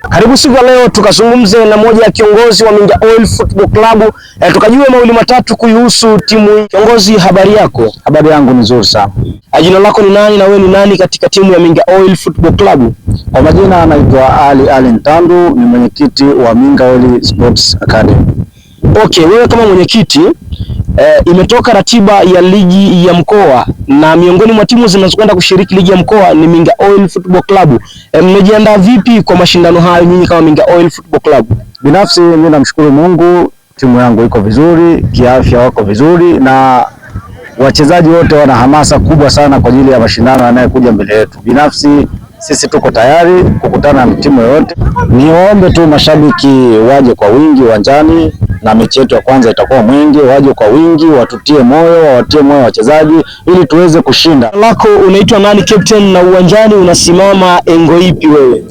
Karibu siku ya leo tukazungumze na moja ya kiongozi wa Minga Oil Football Club, tukajue mawili matatu kuhusu timu hii. Kiongozi, habari yako? Habari yangu ni nzuri sana. Jina lako ni nani na wewe ni nani katika timu ya Minga Oil Football Club? Kwa majina anaitwa Ali Ntandu, ni mwenyekiti wa Minga Oil Sports Academy. Okay, wewe kama mwenyekiti, imetoka ratiba ya ligi ya mkoa na miongoni mwa timu zinazokwenda kushiriki ligi ya mkoa ni Minga Oil Football Club. Mmejiandaa vipi kwa mashindano hayo nyinyi kama Minga Oil Football Club? Binafsi mimi namshukuru Mungu, timu yangu iko vizuri, kiafya wako vizuri na wachezaji wote wana hamasa kubwa sana kwa ajili ya mashindano yanayokuja mbele yetu. Binafsi sisi tuko tayari kukutana na timu yoyote. Niwaombe tu mashabiki waje kwa wingi uwanjani, na mechi yetu ya kwanza itakuwa mwingi, waje kwa wingi, watutie moyo, wawatie moyo wachezaji ili tuweze kushinda. Lako unaitwa nani captain, na uwanjani unasimama engo ipi wewe?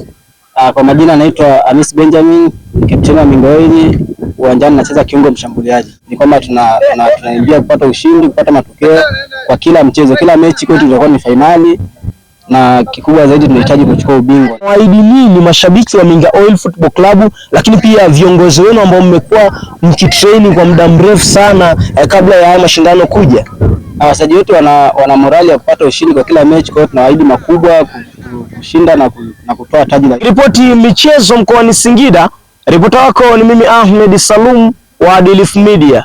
Kwa majina naitwa Hamis Benjamin, captain wa Minga Oil. Uwanjani nacheza kiungo mshambuliaji. Ni kwamba tunaingia kupata ushindi, kupata matokeo kwa kila mchezo. Kila mechi kwetu itakuwa ni finali, na kikubwa zaidi tunahitaji kuchukua ubingwa. Waahidi nini mashabiki wa Minga Oil Football Club, lakini pia viongozi wenu ambao mmekuwa mkitrain kwa muda mrefu sana kabla ya mashindano kuja? Wachezaji wetu wana morali ya kupata ushindi kwa kila mechi, kwa hiyo tunawaahidi makubwa, kushinda na kutoa taji. Ripoti michezo mkoani Singida, ripota wako ni mimi Ahmed Salum wa Adilifu Media.